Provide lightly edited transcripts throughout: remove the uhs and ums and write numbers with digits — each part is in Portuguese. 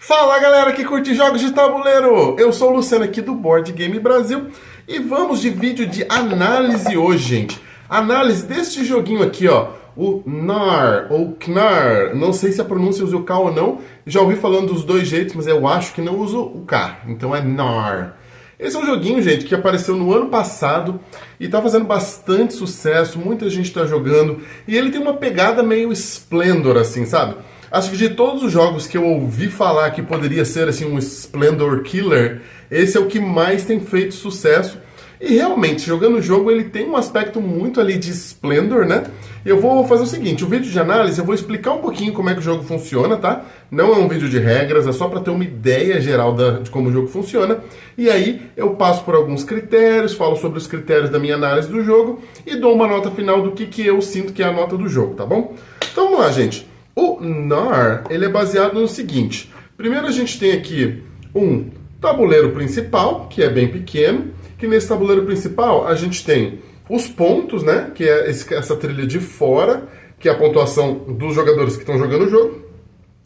Fala galera que curte jogos de tabuleiro! Eu sou o Luciano aqui do Board Game Brasil e vamos de vídeo de análise hoje, gente. Análise deste joguinho aqui, ó, o Knar ou Knar. Não sei se a pronúncia usa o K ou não. Já ouvi falando dos dois jeitos, mas eu acho que não uso o K, então é Knar. Esse é um joguinho, gente, que apareceu no ano passado e tá fazendo bastante sucesso, muita gente tá jogando e ele tem uma pegada meio Splendor, assim, sabe? Acho que de todos os jogos que eu ouvi falar que poderia ser assim um Splendor Killer, esse é o que mais tem feito sucesso. E realmente, jogando o jogo, ele tem um aspecto muito ali de Splendor, né? Eu vou fazer o seguinte, o vídeo de análise eu vou explicar um pouquinho como é que o jogo funciona, tá? Não é um vídeo de regras, é só para ter uma ideia geral de como o jogo funciona. E aí eu passo por alguns critérios, falo sobre os critérios da minha análise do jogo e dou uma nota final do que eu sinto que é a nota do jogo, tá bom? Então vamos lá, gente. O Knar, ele é baseado no seguinte. Primeiro a gente tem aqui um tabuleiro principal, que é bem pequeno, que nesse tabuleiro principal a gente tem os pontos, né, que é essa trilha de fora, que é a pontuação dos jogadores que estão jogando o jogo,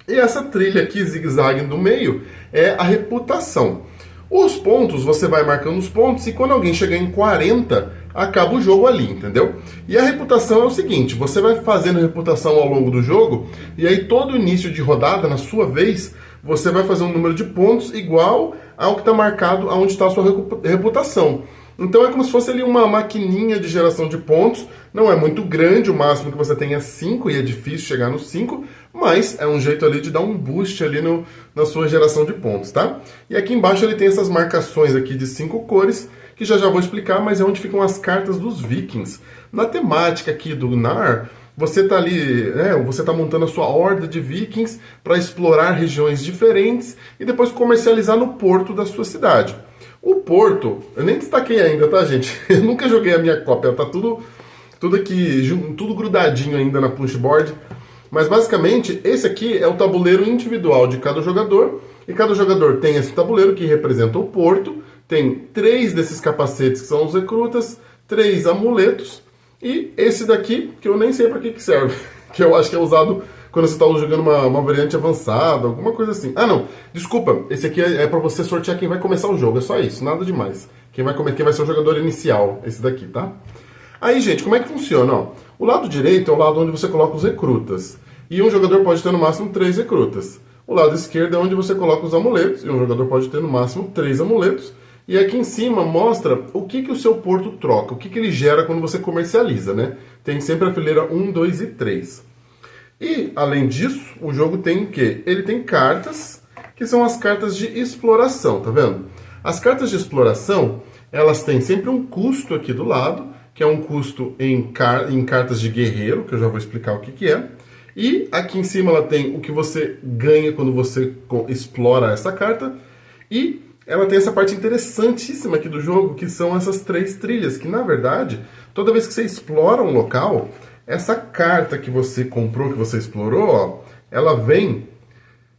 e essa trilha aqui, zigue-zague no meio, é a reputação. Os pontos, você vai marcando os pontos, e quando alguém chegar em 40, acaba o jogo ali, entendeu? E a reputação é o seguinte, você vai fazendo reputação ao longo do jogo, e aí todo início de rodada, na sua vez, você vai fazer um número de pontos igual ao que está marcado aonde está a sua reputação. Então é como se fosse ali uma maquininha de geração de pontos, não é muito grande, o máximo que você tem é 5, e é difícil chegar nos 5, mas é um jeito ali de dar um boost ali na sua geração de pontos, tá? E aqui embaixo ele tem essas marcações aqui de 5 cores, que já vou explicar, mas é onde ficam as cartas dos vikings. Na temática aqui do Knar, você está ali, você está montando a sua horda de vikings para explorar regiões diferentes e depois comercializar no porto da sua cidade. O porto, eu nem destaquei ainda, tá, gente? Eu nunca joguei a minha cópia, tá tudo aqui, tudo grudadinho ainda na punchboard. Mas basicamente, esse aqui é o tabuleiro individual de cada jogador, e cada jogador tem esse tabuleiro que representa o porto, tem 3 desses capacetes que são os recrutas, 3 amuletos, e esse daqui, que eu nem sei para que serve, que eu acho que é usado quando você está jogando uma variante avançada, alguma coisa assim. Ah, não, desculpa, esse aqui é para você sortear quem vai começar o jogo, é só isso, nada demais. Quem vai ser o jogador inicial, esse daqui, tá? Aí, gente, como é que funciona? Ó, o lado direito é o lado onde você coloca os recrutas, e um jogador pode ter no máximo 3 recrutas. O lado esquerdo é onde você coloca os amuletos, e um jogador pode ter no máximo 3 amuletos. E aqui em cima mostra o que o seu porto troca, o que ele gera quando você comercializa, né? Tem sempre a fileira 1, 2 e 3. E, além disso, o jogo tem o quê? Ele tem cartas, que são as cartas de exploração, tá vendo? As cartas de exploração, elas têm sempre um custo aqui do lado, que é um custo em cartas de guerreiro, que eu já vou explicar o que é. E aqui em cima ela tem o que você ganha quando você explora essa carta. E ela tem essa parte interessantíssima aqui do jogo, que são essas 3 trilhas, que na verdade, toda vez que você explora um local, essa carta que você comprou, que você explorou, ó, ela vem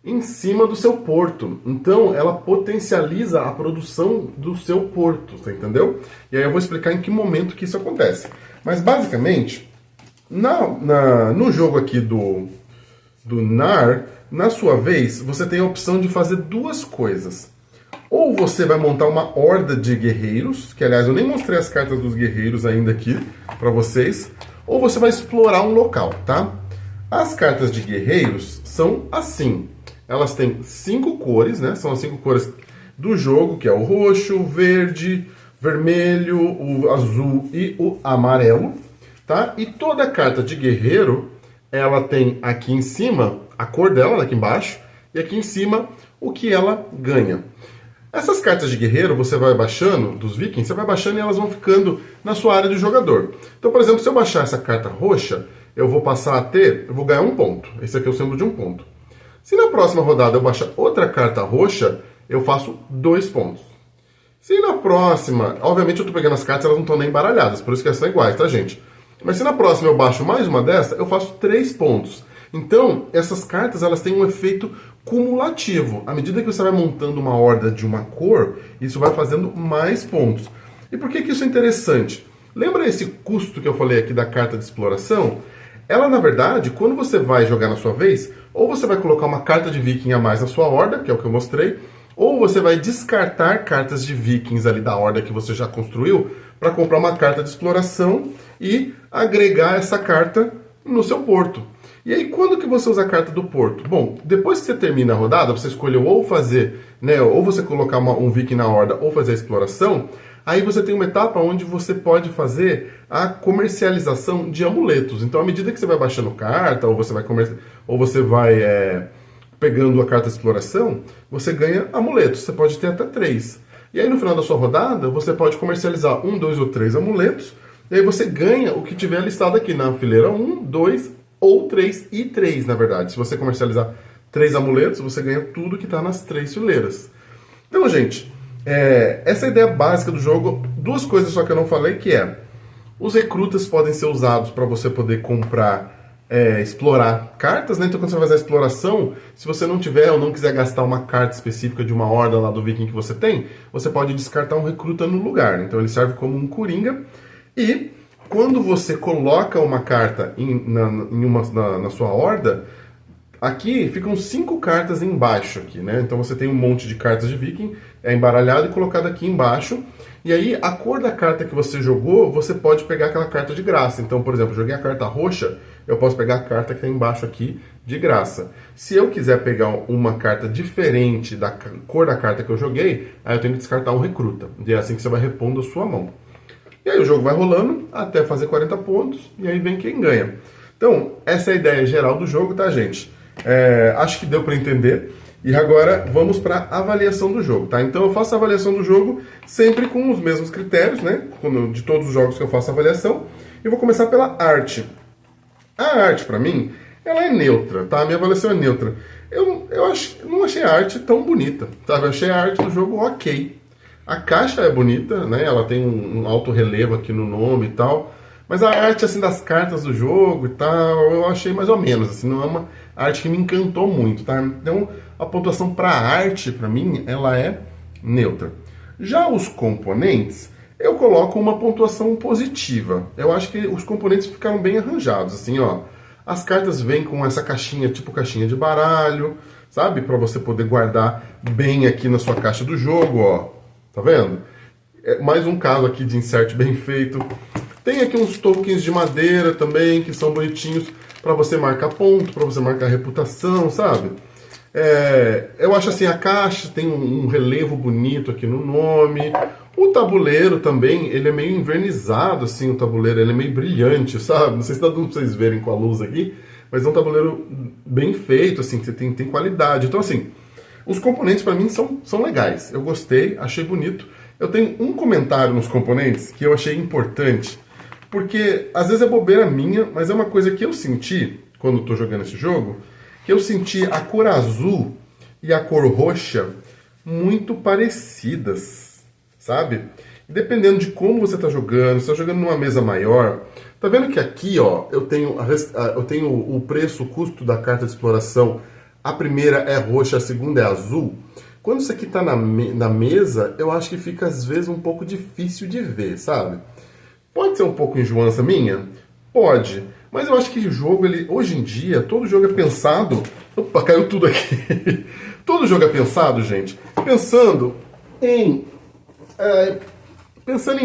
em cima do seu porto. Então, ela potencializa a produção do seu porto, você entendeu? E aí eu vou explicar em que momento que isso acontece. Mas, basicamente, no jogo aqui do Knar, na sua vez, você tem a opção de fazer 2 coisas. Ou você vai montar uma horda de guerreiros, que aliás eu nem mostrei as cartas dos guerreiros ainda aqui para vocês, ou você vai explorar um local, tá? As cartas de guerreiros são assim, elas têm 5 cores, né? São as 5 cores do jogo, que é o roxo, o verde, vermelho, o azul e o amarelo, tá? E toda carta de guerreiro, ela tem aqui em cima a cor dela, aqui embaixo, e aqui em cima o que ela ganha. Essas cartas de guerreiro, você vai baixando, dos vikings, você vai baixando e elas vão ficando na sua área de jogador. Então, por exemplo, se eu baixar essa carta roxa, eu vou ganhar 1 ponto. Esse aqui é o símbolo de 1 ponto. Se na próxima rodada eu baixar outra carta roxa, eu faço 2 pontos. Se na próxima, obviamente eu estou pegando as cartas, elas não estão nem embaralhadas, por isso que elas são iguais, tá, gente? Mas se na próxima eu baixo mais uma dessa, eu faço 3 pontos. Então, essas cartas, elas têm um efeito cumulativo. À medida que você vai montando uma horda de uma cor, isso vai fazendo mais pontos. E por que isso é interessante? Lembra esse custo que eu falei aqui da carta de exploração? ela, na verdade, quando você vai jogar na sua vez, ou você vai colocar uma carta de viking a mais na sua horda, que é o que eu mostrei, ou você vai descartar cartas de vikings ali da horda que você já construiu para comprar uma carta de exploração e agregar essa carta no seu porto. E aí, quando que você usa a carta do porto? Bom, depois que você termina a rodada, você escolheu ou fazer, né, ou você colocar um viking na horda ou fazer a exploração, aí você tem uma etapa onde você pode fazer a comercialização de amuletos. Então, à medida que você vai baixando carta, ou você vai pegando a carta de exploração, você ganha amuletos. Você pode ter até 3. E aí, no final da sua rodada, você pode comercializar 1, 2 ou 3 amuletos, e aí você ganha o que tiver listado aqui na fileira 1, 2 ou 3 e 3, na verdade. Se você comercializar 3 amuletos, você ganha tudo que está nas 3 fileiras. Então, gente, essa é a ideia básica do jogo. 2 coisas só que eu não falei, que os recrutas podem ser usados para você poder comprar, explorar cartas, né? Então, quando você vai fazer a exploração, se você não tiver ou não quiser gastar uma carta específica de uma horda lá do viking que você tem, você pode descartar um recruta no lugar. Então, ele serve como um coringa. E quando você coloca uma carta na sua horda, aqui ficam 5 cartas embaixo aqui, né? Então você tem um monte de cartas de viking, embaralhado e colocado aqui embaixo. E aí, a cor da carta que você jogou, você pode pegar aquela carta de graça. Então, por exemplo, eu joguei a carta roxa, eu posso pegar a carta que está embaixo aqui de graça. Se eu quiser pegar uma carta diferente da cor da carta que eu joguei, aí eu tenho que descartar um recruta. E é assim que você vai repondo a sua mão. E aí o jogo vai rolando até fazer 40 pontos, e aí vem quem ganha. Então, essa é a ideia geral do jogo, tá, gente? Acho que deu para entender. E agora vamos para a avaliação do jogo, tá? Então eu faço a avaliação do jogo sempre com os mesmos critérios, né? De todos os jogos que eu faço a avaliação. E vou começar pela arte. A arte, para mim, ela é neutra, tá? A minha avaliação é neutra. Eu não achei a arte tão bonita, tá? Eu achei a arte do jogo ok. A caixa é bonita, né? Ela tem um alto relevo aqui no nome e tal. Mas a arte, assim, das cartas do jogo e tal, eu achei mais ou menos, assim, não é uma arte que me encantou muito, tá? Então, a pontuação para a arte, para mim, ela é neutra. Já os componentes, eu coloco uma pontuação positiva. Eu acho que os componentes ficaram bem arranjados, assim, ó. As cartas vêm com essa caixinha, tipo caixinha de baralho, sabe? Para você poder guardar bem aqui na sua caixa do jogo, ó. Tá vendo? Mais um caso aqui de insert bem feito. Tem aqui uns tokens de madeira também, que são bonitinhos para você marcar ponto, para você marcar reputação, sabe? Eu acho assim, a caixa tem um relevo bonito aqui no nome. O tabuleiro também, ele é meio envernizado, assim, o tabuleiro, ele é meio brilhante, sabe? Não sei se dá pra vocês verem com a luz aqui, mas é um tabuleiro bem feito, assim, que tem qualidade. Então, assim, os componentes para mim são legais. Eu gostei, achei bonito. Eu tenho um comentário nos componentes que eu achei importante, porque às vezes é bobeira minha, mas é uma coisa que eu senti quando estou jogando esse jogo, que eu senti a cor azul e a cor roxa muito parecidas, sabe? Dependendo de como você está jogando, se está jogando numa mesa maior, tá vendo que aqui, ó, eu tenho o preço, o custo da carta de exploração. A primeira é roxa, a segunda é azul. Quando isso aqui está na mesa, eu acho que fica às vezes um pouco difícil de ver, sabe? Pode ser um pouco enjoança minha? Pode. Mas eu acho que o jogo, hoje em dia, todo jogo é pensado... Opa, caiu tudo aqui. Todo jogo é pensado, gente, pensando em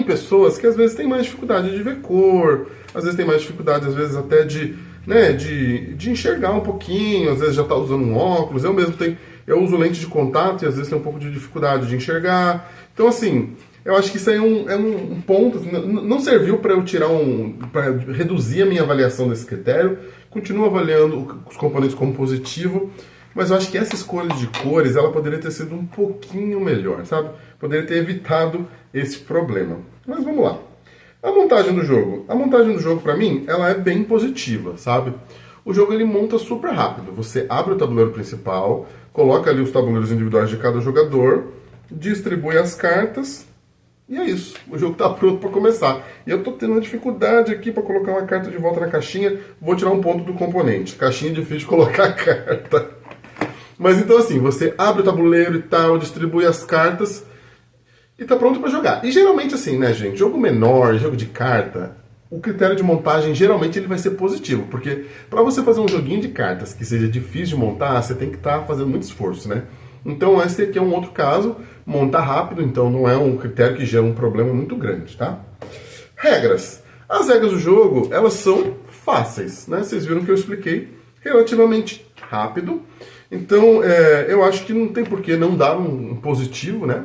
pessoas que às vezes têm mais dificuldade de ver cor, às vezes tem mais dificuldade, às vezes até de enxergar um pouquinho, às vezes já está usando um óculos, eu uso lente de contato e às vezes tenho um pouco de dificuldade de enxergar. Então, assim, eu acho que isso aí é um ponto, não serviu para eu para reduzir a minha avaliação desse critério, continuo avaliando os componentes como positivo, mas eu acho que essa escolha de cores, ela poderia ter sido um pouquinho melhor, sabe? Poderia ter evitado esse problema. Mas vamos lá. A montagem do jogo, para mim, ela é bem positiva, sabe? O jogo, ele monta super rápido. Você abre o tabuleiro principal, coloca ali os tabuleiros individuais de cada jogador, distribui as cartas, e é isso. O jogo está pronto para começar. E eu estou tendo uma dificuldade aqui para colocar uma carta de volta na caixinha. Vou tirar um ponto do componente. Caixinha é difícil de colocar a carta. Mas então assim, você abre o tabuleiro e tal, distribui as cartas... e tá pronto pra jogar. E geralmente assim, né, gente? Jogo menor, jogo de carta, o critério de montagem geralmente ele vai ser positivo, porque para você fazer um joguinho de cartas que seja difícil de montar, você tem que estar fazendo muito esforço, né? Então esse aqui é um outro caso, monta rápido, então não é um critério que gera um problema muito grande, tá? Regras. As regras do jogo, elas são fáceis, né? Vocês viram que eu expliquei relativamente rápido. Então, eu acho que não tem por que não dar um positivo, né,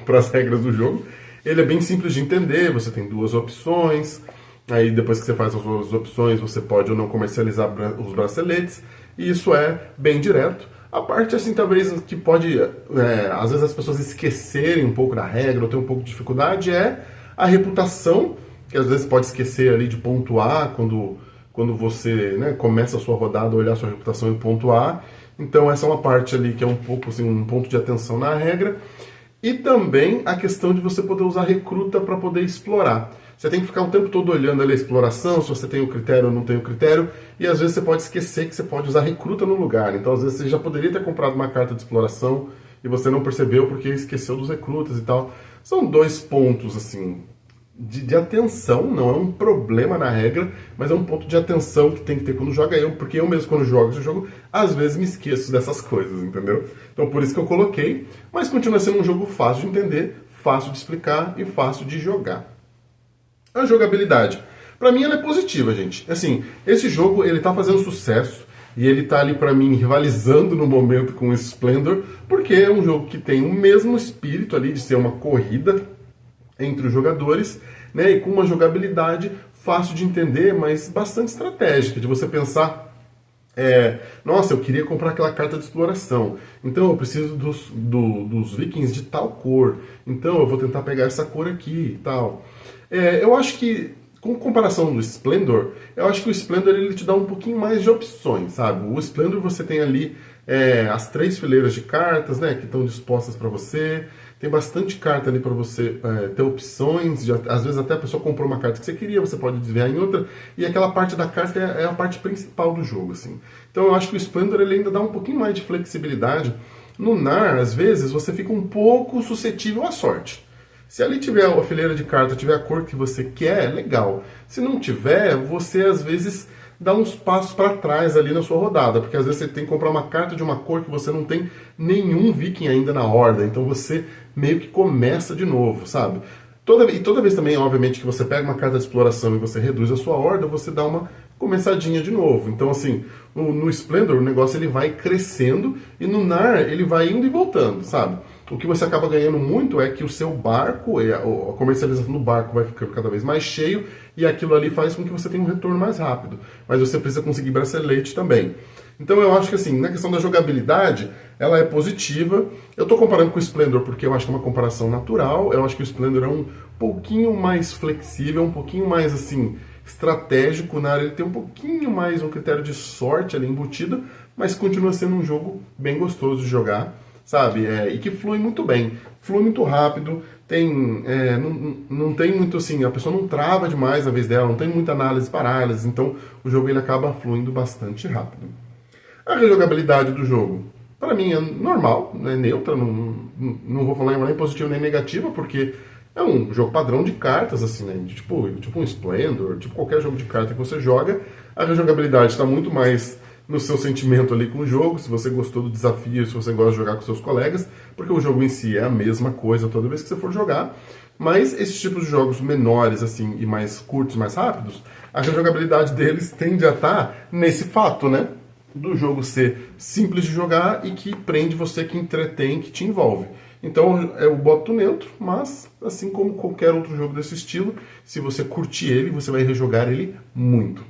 para as regras do jogo. Ele é bem simples de entender, você tem duas opções, aí depois que você faz as duas opções, você pode ou não comercializar os braceletes, e isso é bem direto. A parte, assim, talvez que pode, às vezes as pessoas esquecerem um pouco da regra ou ter um pouco de dificuldade, é a reputação, que às vezes pode esquecer ali de pontuar quando você, né, começa a sua rodada, olhar a sua reputação e pontuar. Então essa é uma parte ali que é um pouco assim, um ponto de atenção na regra. E também a questão de você poder usar recruta para poder explorar. Você tem que ficar o tempo todo olhando ali a exploração, se você tem o critério ou não tem o critério, e às vezes você pode esquecer que você pode usar recruta no lugar. Então às vezes você já poderia ter comprado uma carta de exploração e você não percebeu porque esqueceu dos recrutas e tal. São dois pontos assim de atenção, não é um problema na regra, mas é um ponto de atenção que tem que ter quando joga porque eu mesmo quando jogo esse jogo, às vezes me esqueço dessas coisas, entendeu? Então por isso que eu coloquei, mas continua sendo um jogo fácil de entender, fácil de explicar e fácil de jogar. A jogabilidade, pra mim ela é positiva, gente. Assim, esse jogo ele tá fazendo sucesso e ele tá ali pra mim rivalizando no momento com o Splendor, porque é um jogo que tem o mesmo espírito ali de ser uma corrida entre os jogadores, né, e com uma jogabilidade fácil de entender, mas bastante estratégica, de você pensar, nossa, eu queria comprar aquela carta de exploração, então eu preciso dos vikings de tal cor, então eu vou tentar pegar essa cor aqui e tal. Eu acho que, com comparação do Splendor, eu acho que o Splendor ele te dá um pouquinho mais de opções, sabe? O Splendor você tem ali as 3 fileiras de cartas, né, que estão dispostas para você. Tem bastante carta ali para você ter opções. Às vezes até a pessoa comprou uma carta que você queria, você pode desviar em outra. E aquela parte da carta é a parte principal do jogo, assim. Então eu acho que o Splendor ele ainda dá um pouquinho mais de flexibilidade. No Nar, às vezes, você fica um pouco suscetível à sorte. Se ali tiver a fileira de carta, tiver a cor que você quer, legal. Se não tiver, você às vezes dá uns passos para trás ali na sua rodada, porque às vezes você tem que comprar uma carta de uma cor que você não tem nenhum viking ainda na horda, então você meio que começa de novo, sabe? Toda vez também, obviamente, que você pega uma carta de exploração e você reduz a sua horda, você dá uma começadinha de novo. Então, assim, no Splendor o negócio ele vai crescendo e no Nar ele vai indo e voltando, sabe? O que você acaba ganhando muito é que o seu barco, a comercialização do barco vai ficando cada vez mais cheio e aquilo ali faz com que você tenha um retorno mais rápido. Mas você precisa conseguir bracelete também. Então eu acho que assim, na questão da jogabilidade, ela é positiva. Eu estou comparando com o Splendor porque eu acho que é uma comparação natural. Eu acho que o Splendor é um pouquinho mais flexível, um pouquinho mais assim estratégico na área. Ele tem um pouquinho mais um critério de sorte ali embutido, mas continua sendo um jogo bem gostoso de jogar, sabe? E que flui muito bem, flui muito rápido, não tem muito assim, a pessoa não trava demais na vez dela, não tem muita análise parálise, então o jogo ele acaba fluindo bastante rápido. A jogabilidade do jogo, para mim é normal, é neutra, não vou falar nem positiva nem negativa, porque é um jogo padrão de cartas, assim, né? Tipo um Splendor, tipo qualquer jogo de carta que você joga, a jogabilidade está muito mais no seu sentimento ali com o jogo, se você gostou do desafio, se você gosta de jogar com seus colegas, porque o jogo em si é a mesma coisa toda vez que você for jogar, mas esses tipos de jogos menores, assim, e mais curtos, mais rápidos, a jogabilidade deles tende a estar nesse fato, né? Do jogo ser simples de jogar e que prende você, que entretém, que te envolve. Então eu boto neutro, mas assim como qualquer outro jogo desse estilo, se você curtir ele, você vai rejogar ele muito.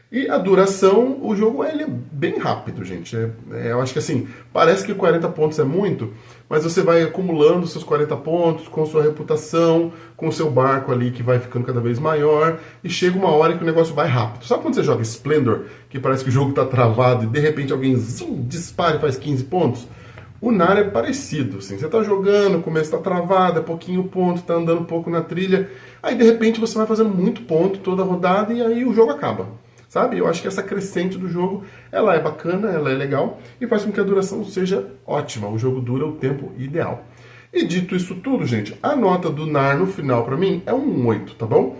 E a duração, o jogo ele é bem rápido, gente. Eu acho que assim, parece que 40 pontos é muito, mas você vai acumulando seus 40 pontos com sua reputação, com o seu barco ali que vai ficando cada vez maior, e chega uma hora que o negócio vai rápido. Sabe quando você joga Splendor, que parece que o jogo está travado e de repente alguém dispara e faz 15 pontos? O Nar é parecido, assim, você está jogando, o começo está travado, é pouquinho ponto, está andando um pouco na trilha, aí de repente você vai fazendo muito ponto toda a rodada e aí o jogo acaba. Sabe? Eu acho que essa crescente do jogo, ela é bacana, ela é legal e faz com que a duração seja ótima. O jogo dura o tempo ideal. E dito isso tudo, gente, a nota do Nar no final pra mim é um 8, tá bom?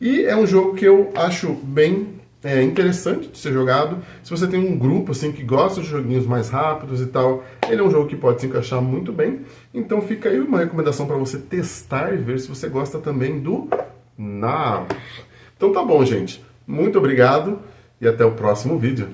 E é um jogo que eu acho bem interessante de ser jogado. Se você tem um grupo assim que gosta de joguinhos mais rápidos e tal, ele é um jogo que pode se encaixar muito bem. Então fica aí uma recomendação para você testar e ver se você gosta também do Narf. Então tá bom, gente. Muito obrigado e até o próximo vídeo.